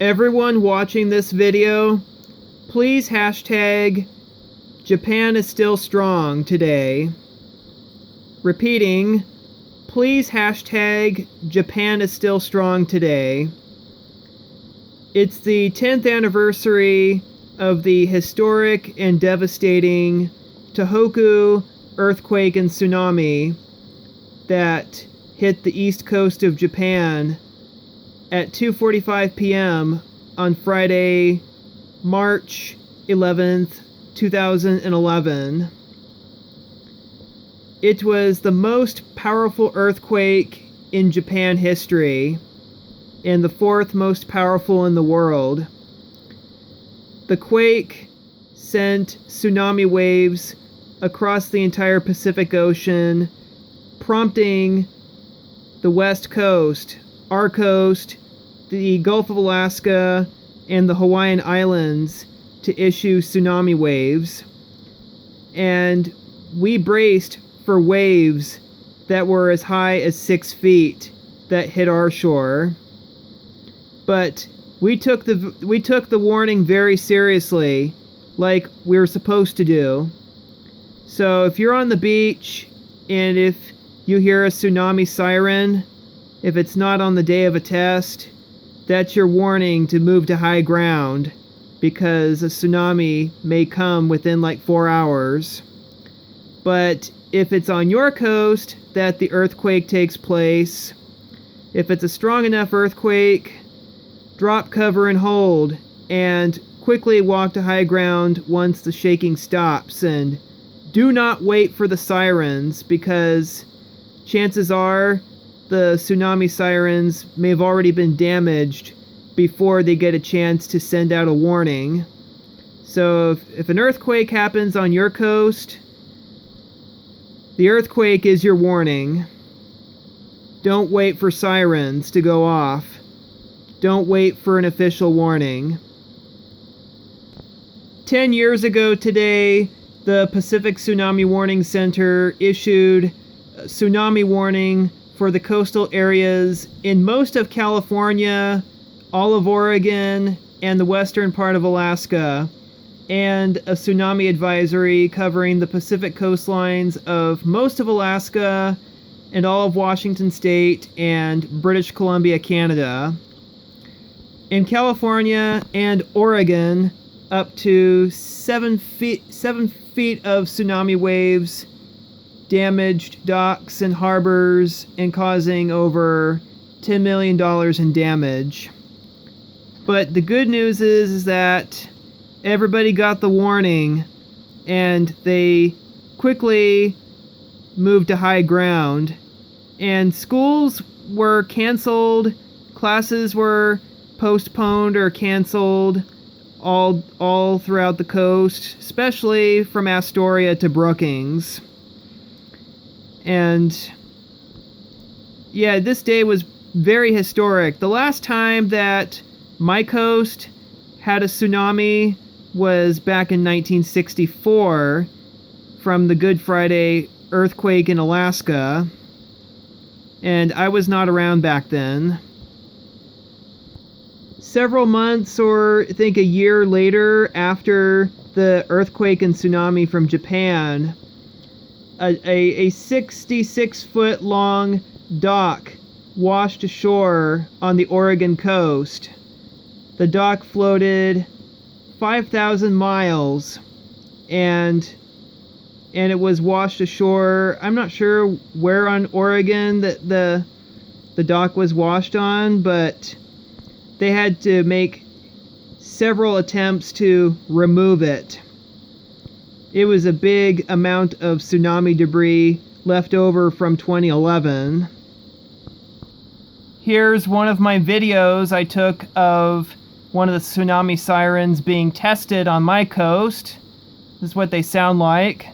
Everyone watching this video, please hashtag Japan is still strong today. Repeating, please hashtag Japan is still strong today. It's the 10th anniversary of the historic and devastating Tohoku earthquake and tsunami that hit the east coast of Japan at 2:45 p.m. on Friday, March 11th, 2011. It was the most powerful earthquake in Japan history and the fourth most powerful in the world. The quake sent tsunami waves across the entire Pacific Ocean, prompting the West Coast, our coast, the Gulf of Alaska, and the Hawaiian Islands to issue tsunami waves. And we braced for waves that were as high as 6 feet that hit our shore. But we took the warning very seriously, like we were supposed to do. So if you're on the beach and if you hear a tsunami siren, if it's not on the day of a test, that's your warning to move to high ground, because a tsunami may come within like 4 hours. But if it's on your coast that the earthquake takes place, if it's a strong enough earthquake, drop cover and hold, and quickly walk to high ground once the shaking stops. And do not wait for the sirens, because chances are the tsunami sirens may have already been damaged before they get a chance to send out a warning. So if an earthquake happens on your coast, the earthquake is your warning. Don't wait for sirens to go off. Don't wait for an official warning. 10 years ago today, the Pacific Tsunami Warning Center issued a tsunami warning for the coastal areas in most of California, all of Oregon, and the western part of Alaska, and a tsunami advisory covering the Pacific coastlines of most of Alaska and all of Washington State and British Columbia, Canada. In California and Oregon, up to 7 feet of tsunami waves damaged docks and harbors and causing over $10 million in damage. But the good news is that everybody got the warning and they quickly moved to high ground. And schools were canceled, classes were postponed or canceled all throughout the coast, especially from Astoria to Brookings. And yeah, this day was very historic. The last time that my coast had a tsunami was back in 1964 from the Good Friday earthquake in Alaska, and I was not around back then. Several months, or I think a year later, after the earthquake and tsunami from Japan, a 66-foot long dock washed ashore on the Oregon coast. The dock floated 5,000 miles, and it was washed ashore. I'm not sure where on Oregon that the dock was washed on, but they had to make several attempts to remove it. It was a big amount of tsunami debris left over from 2011. Here's one of my videos I took of one of the tsunami sirens being tested on my coast. This is what they sound like.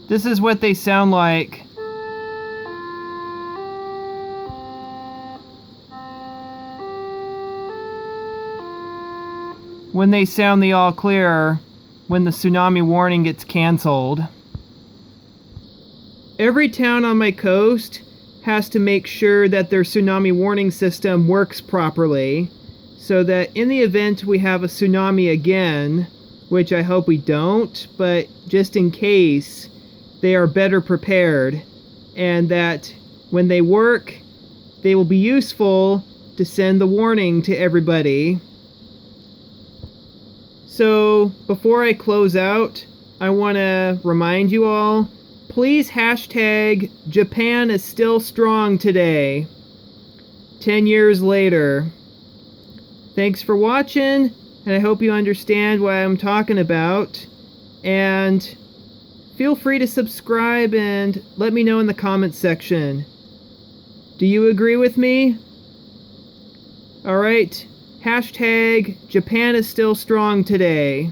This is what they sound like. when they sound the all clear when the tsunami warning gets canceled. Every town on my coast has to make sure that their tsunami warning system works properly, so that in the event we have a tsunami again, which I hope we don't, but just in case, they are better prepared, and that when they work, they will be useful to send the warning to everybody. So, before I close out, I want to remind you all, please hashtag Japan is still strong today, 10 years later. Thanks for watching, and I hope you understand what I'm talking about. And feel free to subscribe and let me know in the comments section. Do you agree with me? Alright, hashtag Japan is still strong today.